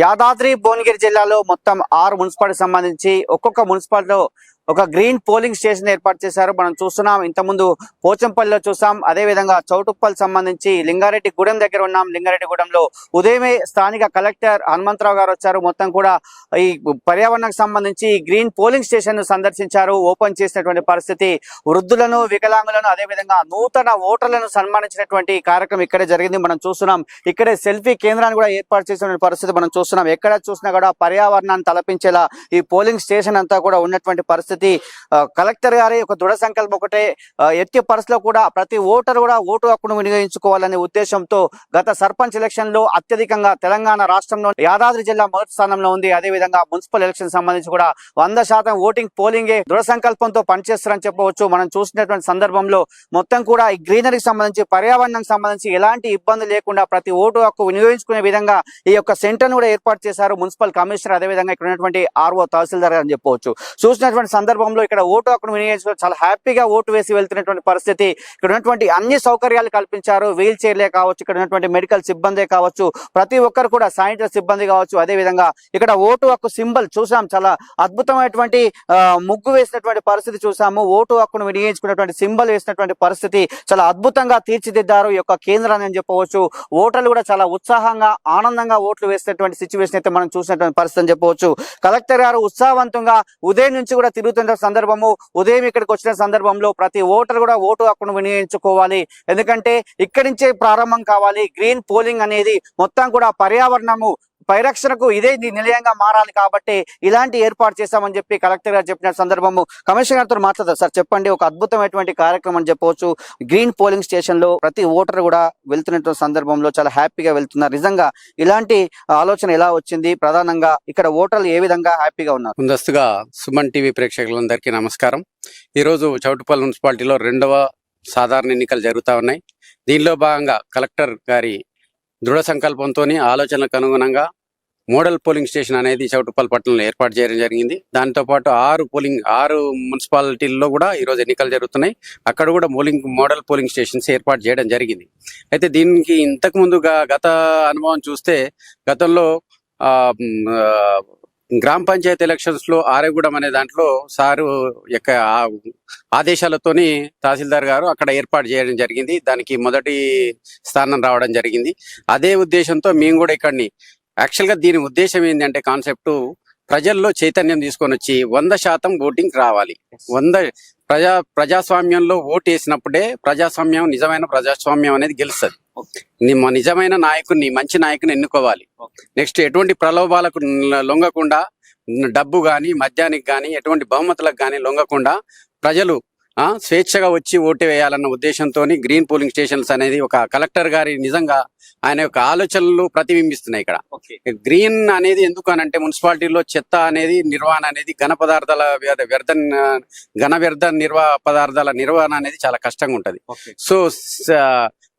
యాదాద్రి భువనగిరి జిల్లాలో మొత్తం 6 మున్సిపాలిటీకి సంబంధించి ఒక్కొక్క మున్సిపాలిటీలో ఒక గ్రీన్ పోలింగ్ స్టేషన్ ఏర్పాటు చేశారు. మనం చూస్తున్నాం, ఇంతకుముందు పోచంపల్లిలో చూసాం, అదే విధంగా చౌటుప్పల్ సంబంధించి లింగారెడ్డిగూడెం దగ్గర ఉన్నాం. లింగారెడ్డిగూడెంలో ఉదయమే స్థానిక కలెక్టర్ హనుమంతరావు గారు వచ్చారు. మొత్తం కూడా ఈ పర్యావరణకు సంబంధించి గ్రీన్ పోలింగ్ స్టేషన్ ను సందర్శించారు. ఓపెన్ చేసినటువంటి పరిస్థితి, వృద్ధులను, వికలాంగులను, అదే విధంగా నూతన ఓటర్లను సన్మానించినటువంటి కార్యక్రమం ఇక్కడే జరిగింది. మనం చూస్తున్నాం, ఇక్కడే సెల్ఫీ కేంద్రాన్ని కూడా ఏర్పాటు చేసిన పరిస్థితి మనం చూస్తున్నాం. ఎక్కడ చూసినా కూడా పర్యావరణాన్ని తలపించేలా ఈ పోలింగ్ స్టేషన్ అంతా కూడా ఉన్నటువంటి పరిస్థితి. కలెక్టర్ గారి ఒక దృఢ సంకల్పం ఒకటే, ఎట్టి పరిస్థితిలో కూడా ప్రతి ఓటరు కూడా ఓటు హక్కును వినియోగించుకోవాలనే ఉద్దేశంతో గత సర్పంచ్ ఎలక్షన్ లో అత్యధికంగా తెలంగాణ రాష్ట్రంలో యాదాద్రి జిల్లా మొదటి స్థానంలో ఉంది. అదే విధంగా మున్సిపల్ ఎలక్షన్ సంబంధించి కూడా 100% ఓటింగ్ పోలింగే దృఢ సంకల్పంతో పనిచేస్తారని చెప్పవచ్చు. మనం చూసినటువంటి సందర్భంలో మొత్తం కూడా ఈ గ్రీనరీకి సంబంధించి, పర్యావరణానికి సంబంధించి ఎలాంటి ఇబ్బంది లేకుండా ప్రతి ఓటు హక్కు వినియోగించుకునే విధంగా ఈ యొక్క సెంటర్ కూడా ఏర్పాటు చేశారు మున్సిపల్ కమిషనర్, అదేవిధంగా ఇక్కడ ఉన్నటువంటి ఆర్ఓ తహసీల్దార్ అని చెప్పవచ్చు. చూసినటువంటి సందర్భంలో ఇక్కడ ఓటు హక్కును వినియోగించుకొని చాలా హ్యాపీగా ఓటు వేసి వెళ్తున్నటువంటి పరిస్థితి. ఇక్కడ ఉన్నటువంటి అన్ని సౌకర్యాలు కల్పించారు. వీల్ చైర్లే కావచ్చు, ఇక్కడ ఉన్నటువంటి మెడికల్ సిబ్బంది కావచ్చు, ప్రతి ఒక్కరు కూడా శానిటరీ సిబ్బంది కావచ్చు. అదే విధంగా ఇక్కడ ఓటు హక్కు సింబల్ చూసాం, చాలా అద్భుతమైనటువంటి ముగ్గు వేసినటువంటి పరిస్థితి చూసాము. ఓటు హక్కును వినియోగించుకున్నటువంటి సింబల్ వేసినటువంటి పరిస్థితి చాలా అద్భుతంగా తీర్చిదిద్దారు ఈ యొక్క కేంద్రాన్ని అని చెప్పవచ్చు. ఓటర్లు కూడా చాలా ఉత్సాహంగా, ఆనందంగా ఓట్లు వేసినటువంటి సిచ్యువేషన్ అయితే మనం చూసినటువంటి పరిస్థితి అని చెప్పవచ్చు. కలెక్టర్ గారు ఉత్సాహవంతంగా ఉదయం నుంచి కూడా తిరుగుతున్న సందర్భము, ఉదయం ఇక్కడికి వచ్చిన సందర్భంలో ప్రతి ఓటర్ కూడా ఓటు హక్కును వినియోగించుకోవాలి. ఎందుకంటే ఇక్కడి నుంచే ప్రారంభం కావాలి. గ్రీన్ పోలింగ్ అనేది మొత్తం కూడా పర్యావరణము పరిరక్షణకు ఇదే నిలయంగా మారాలి కాబట్టి ఇలాంటి ఏర్పాటు చేశామని చెప్పి కలెక్టర్ గారు చెప్పిన సందర్భము. కమిషనర్ గారితో మాట్లాడతారు. సార్ చెప్పండి, ఒక అద్భుతమైనటువంటి కార్యక్రమం అని చెప్పవచ్చు. గ్రీన్ పోలింగ్ స్టేషన్ లో ప్రతి ఓటర్ కూడా వెళ్తున్నటువంటి సందర్భంలో చాలా హ్యాపీగా వెళ్తున్నారు. నిజంగా ఇలాంటి ఆలోచన ఎలా వచ్చింది? ప్రధానంగా ఇక్కడ ఓటర్లు ఏ విధంగా హ్యాపీగా ఉన్నారు? ముందస్తుగా సుమన్ టీవీ ప్రేక్షకులందరికీ నమస్కారం. ఈరోజు చౌటుప్పల్ మున్సిపాలిటీలో 2వ సాధారణ ఎన్నికలు జరుగుతూ ఉన్నాయి. దీనిలో భాగంగా కలెక్టర్ గారి దృఢ సంకల్పంతో, ఆలోచనలకు అనుగుణంగా మోడల్ పోలింగ్ స్టేషన్ అనేది చౌటుప్పల్ పట్టణంలో ఏర్పాటు చేయడం జరిగింది. దాంతోపాటు 6 మున్సిపాలిటీల్లో కూడా ఈరోజు ఎన్నికలు జరుగుతున్నాయి. అక్కడ కూడా మోడల్ పోలింగ్ స్టేషన్స్ ఏర్పాటు చేయడం జరిగింది. అయితే దీనికి ఇంతకు ముందు గత అనుభవం చూస్తే, గతంలో గ్రామ పంచాయతీ ఎలక్షన్స్ లో ఆరేగూడెం అనే దాంట్లో సారు యొక్క ఆదేశాలతోని తహసీల్దార్ గారు అక్కడ ఏర్పాటు చేయడం జరిగింది. దానికి మొదటి స్థానం రావడం జరిగింది. అదే ఉద్దేశంతో మేము కూడా ఇక్కడిని, యాక్చువల్గా దీని ఉద్దేశం ఏంటంటే, కాన్సెప్ట్ ప్రజల్లో చైతన్యం తీసుకొని వచ్చి 100% ఓటింగ్ రావాలి. ప్రజాస్వామ్యంలో ఓటు వేసినప్పుడే ప్రజాస్వామ్యం, నిజమైన ప్రజాస్వామ్యం అనేది గెలుస్తుంది. నిజమైన నాయకుడిని, మంచి నాయకుని ఎన్నుకోవాలి. నెక్స్ట్ ఎటువంటి ప్రలోభాలకు లొంగకుండా, డబ్బు గాని, మద్యానికి గాని, ఎటువంటి బహుమతులకు గాని లొంగకుండా ప్రజలు స్వేచ్ఛగా వచ్చి ఓటు వేయాలన్న ఉద్దేశంతో గ్రీన్ పోలింగ్ స్టేషన్స్ అనేది ఒక కలెక్టర్ గారి నిజంగా ఆయన యొక్క ఆలోచనలు ప్రతిబింబిస్తున్నాయి. ఇక్కడ గ్రీన్ అనేది ఎందుకు అనంటే, మున్సిపాలిటీలో చెత్త అనేది నిర్వహణ అనేది, ఘన వ్యర్థ పదార్థాల నిర్వహణ అనేది చాలా కష్టంగా ఉంటది. So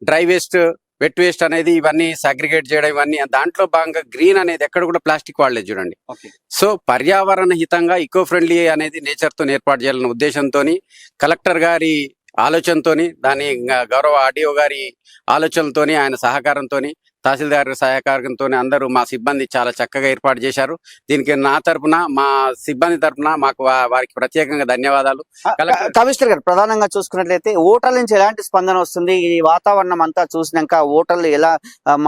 dry waste, wet waste అనేది ఇవన్నీ సాగ్రిగేట్ చేయడం, ఇవన్నీ దాంట్లో భాగంగా గ్రీన్ అనేది ఎక్కడ కూడా ప్లాస్టిక్ వాడలేదు చూడండి. సో పర్యావరణ హితంగా, ఈకో ఫ్రెండ్లీ అనేది నేచర్ తో ఏర్పాటు చేయాలన్న ఉద్దేశంతో, కలెక్టర్ గారి ఆలోచనతోని, దాని గౌరవ ఆర్డీఓ గారి ఆలోచనలతోని, ఆయన సహకారంతోని, తహసీల్దార్ సహకారంతో అందరూ మా సిబ్బంది చాలా చక్కగా ఏర్పాటు చేశారు. దీనికి నా తరపున, మా సిబ్బంది తరపున మాకు వారికి ప్రత్యేకంగా ధన్యవాదాలు. కమిషనర్ గారు, ప్రధానంగా చూసుకున్నట్లయితే ఓటర్ల నుంచి ఎలాంటి స్పందన వస్తుంది? ఈ వాతావరణం అంతా చూసినాక ఓటర్లు ఎలా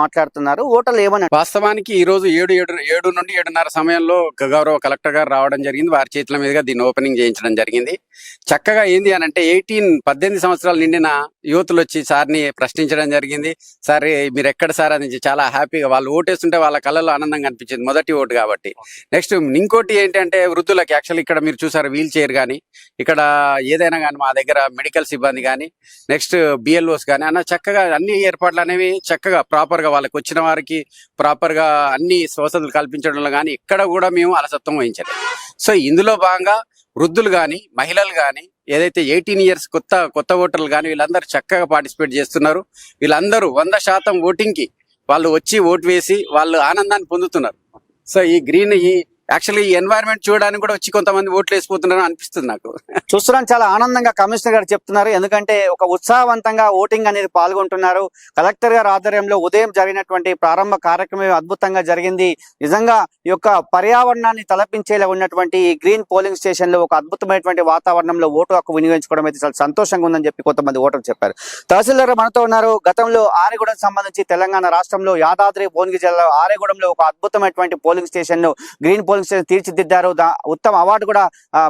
మాట్లాడుతున్నారు? ఓటర్లు ఏమన్నా? వాస్తవానికి ఈ రోజు 7 నుండి 7:30 సమయంలో గౌరవ కలెక్టర్ గారు రావడం జరిగింది. వారి చేతుల మీదుగా దీన్ని ఓపెనింగ్ చేయించడం జరిగింది. చక్కగా ఏంది అని అంటే, 18 సంవత్సరాలు నిండిన యువతులు వచ్చి సార్ని ప్రశ్నించడం జరిగింది. సార్ మీరు ఎక్కడ సార్ నుంచి చాలా హ్యాపీగా వాళ్ళు ఓటేస్తుంటే వాళ్ళ కళ్ళలో ఆనందంగా అనిపించింది, మొదటి ఓటు కాబట్టి. నెక్స్ట్ ఇంకోటి ఏంటంటే, వృద్ధులకి యాక్చువల్లీ ఇక్కడ మీరు చూసారు, వీల్ చైర్ కానీ, ఇక్కడ ఏదైనా కానీ మా దగ్గర మెడికల్ సిబ్బంది కానీ, నెక్స్ట్ బిఎల్ఓస్ కానీ అన్న చక్కగా అన్ని ఏర్పాట్లు అనేవి చక్కగా ప్రాపర్గా వాళ్ళకి వచ్చిన వారికి ప్రాపర్గా అన్ని వసతులు కల్పించడంలో కానీ ఇక్కడ కూడా మేము అలసత్వం వహించలేదు. సో ఇందులో భాగంగా వృద్ధులు కానీ, మహిళలు కానీ, ఏదైతే 18 ఇయర్స్ కొత్త ఓటర్లు కానీ, వీళ్ళందరూ చక్కగా పార్టిసిపేట్ చేస్తున్నారు. వీళ్ళందరూ 100% ఓటింగ్ కి వాళ్ళు వచ్చి ఓటు వేసి వాళ్ళు ఆనందాన్ని పొందుతున్నారు. సో ఈ గ్రీన్, ఈ యాక్చువల్లీ ఈ ఎన్వైరన్మెంట్ చూడడానికి కూడా వచ్చి కొంతమంది ఓట్లు వేసిపోతున్నారు అనిపిస్తుంది నాకు. చూస్తున్నాం, చాలా ఆనందంగా కమిషనర్ గారు చెప్తున్నారు. ఎందుకంటే ఒక ఉత్సాహవంతంగా ఓటింగ్ అనేది పాల్గొంటున్నారు. కలెక్టర్ గారి ఆధ్వర్యంలో ఉదయం జరిగినటువంటి ప్రారంభ కార్యక్రమం అద్భుతంగా జరిగింది. నిజంగా ఈ యొక్క పర్యావరణాన్ని తలపించేలా ఉన్నటువంటి ఈ గ్రీన్ పోలింగ్ స్టేషన్ లో ఒక అద్భుతమైనటువంటి వాతావరణంలో ఓటు హక్కు వినియోగించుకోవడం అయితే చాలా సంతోషంగా ఉందని చెప్పి కొంతమంది ఓటర్లు చెప్పారు. తహసీల్దార్ మనతో ఉన్నారు. గతంలో ఆరేగూడెం సంబంధించి తెలంగాణ రాష్ట్రంలో యాదాద్రి భువనగిరి జిల్లా ఆరేగూడెంలో ఒక అద్భుతమైనటువంటి పోలింగ్ స్టేషన్ ను గ్రీన్ పోలింగ్ స్టేషన్ తీర్చిదిద్దారు. ఉత్తమ అవార్డు కూడా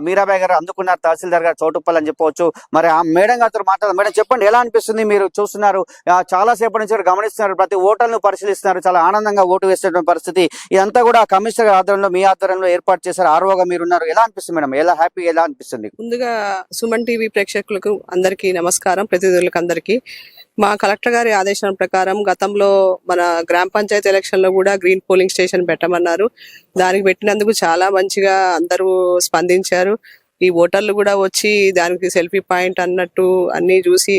మీరాబాయి గారు అందుకున్నారు, తహసీల్దార్ గారు చౌటుప్పల్ అని చెప్పవచ్చు. మరి ఆ మేడం గారితో మాట్లాడారు. మేడం చెప్పండి, ఎలా అనిపిస్తుంది? మీరు చూస్తున్నారు, చాలా సేపటి నుంచి గమనిస్తున్నారు, ప్రతి ఓటర్లను పరిశీలిస్తున్నారు, చాలా ఆనందంగా ఓటు వేసేటువంటి పరిస్థితి. ఇదంతా కూడా కమిషనర్ ఆధ్వర్యంలో, మీ ఆధ్వర్యంలో ఏర్పాటు చేశారు. ఆర్ఓగా మీరున్నారు. ఎలా అనిపిస్తుంది మేడం? ఎలా హ్యాపీ, ఎలా అనిపిస్తుంది? ముందుగా సుమన్ టీవీ ప్రేక్షకులకు అందరికీ నమస్కారం, ప్రతినిధులకు అందరికీ. మా కలెక్టర్ గారి ఆదేశం ప్రకారం గతంలో మన గ్రామ పంచాయతీ ఎలక్షన్ లో కూడా గ్రీన్ పోలింగ్ స్టేషన్ పెట్టమన్నారు. దానికి పెట్టినందుకు చాలా మంచిగా అందరూ స్పందించారు. ఈ ఓటర్లు కూడా వచ్చి దానికి సెల్ఫీ పాయింట్ అన్నట్టు అన్ని చూసి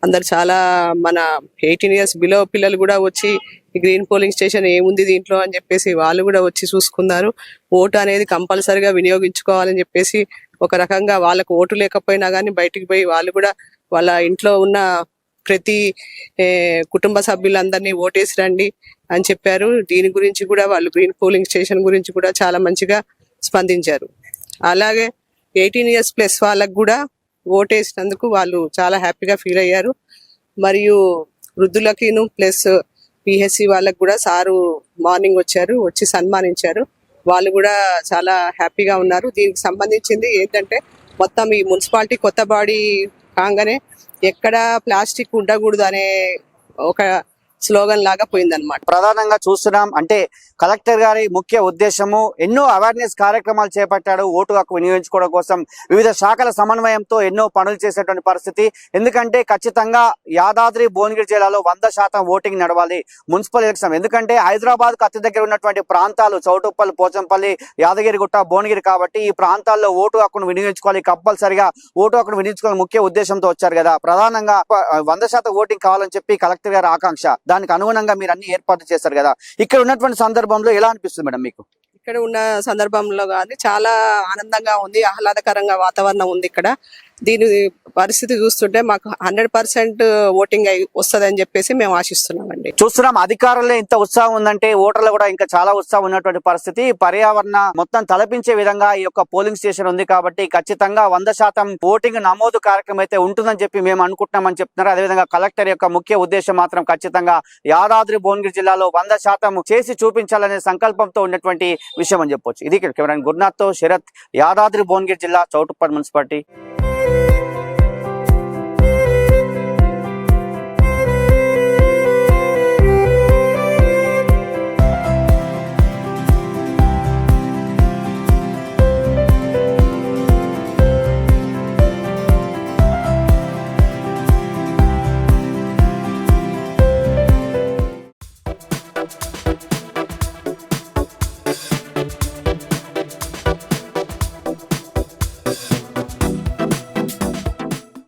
అందరు చాలా, మన 18 years బిలో పిల్లలు కూడా వచ్చి ఈ గ్రీన్ పోలింగ్ స్టేషన్ ఏముంది దీంట్లో అని చెప్పేసి వాళ్ళు కూడా వచ్చి చూసుకున్నారు. ఓటు అనేది కంపల్సరిగా వినియోగించుకోవాలని చెప్పేసి ఒక రకంగా వాళ్ళకు ఓటు లేకపోయినా కానీ బయటికి పోయి వాళ్ళు కూడా వాళ్ళ ఇంట్లో ఉన్న ప్రతి కుటుంబ సభ్యులందరినీ ఓటేసి రండి అని చెప్పారు. దీని గురించి కూడా వాళ్ళు గ్రీన్ పోలింగ్ స్టేషన్ గురించి కూడా చాలా మంచిగా స్పందించారు. అలాగే 18 years ప్లస్ వాళ్ళకు కూడా ఓటేసినందుకు వాళ్ళు చాలా హ్యాపీగా ఫీల్ అయ్యారు. మరియు వృద్ధులకిను ప్లస్ పిహెచ్సి వాళ్ళకు కూడా సారు మార్నింగ్ వచ్చి సన్మానించారు. వాళ్ళు కూడా చాలా హ్యాపీగా ఉన్నారు. దీనికి సంబంధించింది ఏంటంటే మొత్తం ఈ మున్సిపాలిటీ కొత్త బాడీ కాగానే ఎక్కడ ప్లాస్టిక్ ఉండకూడదు అనే ఒక స్లోగన్ లాగా పోయిందన్నమాట. ప్రధానంగా చూస్తున్నాం అంటే కలెక్టర్ గారి ముఖ్య ఉద్దేశము ఎన్నో అవేర్నెస్ కార్యక్రమాలు చేపట్టాడు ఓటు హక్కు వినియోగించుకోవడం కోసం. వివిధ శాఖల సమన్వయంతో ఎన్నో పనులు చేసేటువంటి పరిస్థితి. ఎందుకంటే ఖచ్చితంగా యాదాద్రి భువనగిరి జిల్లాలో 100% ఓటింగ్ నడవాలి మున్సిపల్ ఎలక్షన్. ఎందుకంటే హైదరాబాద్ కు అతి దగ్గర ఉన్నటువంటి ప్రాంతాలు చౌటుప్పల్, పోచంపల్లి, యాదగిరిగుట్ట, భువనగిరి కాబట్టి ఈ ప్రాంతాల్లో ఓటు హక్కును వినియోగించుకోవాలి. కంపల్సరిగా ఓటు హక్కును వినియోగించుకోవాలని ముఖ్య ఉద్దేశంతో వచ్చారు కదా. ప్రధానంగా 100% ఓటింగ్ కావాలని చెప్పి కలెక్టర్ గారి ఆకాంక్ష. దానికి అనుగుణంగా మీరు అన్ని ఏర్పాట్లు చేస్తారు కదా. ఇక్కడ ఉన్నటువంటి సందర్భంలో ఎలా అనిపిస్తుంది మేడం మీకు? ఇక్కడ ఉన్న సందర్భంలో కానీ చాలా ఆనందంగా ఉంది, ఆహ్లాదకరంగా వాతావరణం ఉంది ఇక్కడ. దీని పరిస్థితి చూస్తుంటే మాకు 100% ఓటింగ్ వస్తుందని చెప్పేసి మేము ఆశిస్తున్నామండి. చూస్తున్నాం, అధికారులే ఇంత ఉత్సాహం ఉందంటే ఓటర్లు కూడా ఇంకా చాలా ఉత్సాహం ఉన్నటువంటి పరిస్థితి. పర్యావరణ మొత్తం తలపించే విధంగా ఈ యొక్క పోలింగ్ స్టేషన్ ఉంది కాబట్టి ఖచ్చితంగా 100% ఓటింగ్ నమోదు కార్యక్రమం అయితే ఉంటుందని చెప్పి మేము అనుకుంటున్నామని చెప్తున్నారు. అదేవిధంగా కలెక్టర్ యొక్క ముఖ్య ఉద్దేశం మాత్రం ఖచ్చితంగా యాదాద్రి భువనగిరి జిల్లాలో 100% చేసి చూపించాలనే సంకల్పంతో ఉన్నటువంటి విషయం అని చెప్పొచ్చు. ఇది కెమెరా గురునాథ్ తో శరత్, యాదాద్రి భువనగిరి జిల్లా, చౌటుప్పల్ మున్సిపాలిటీ.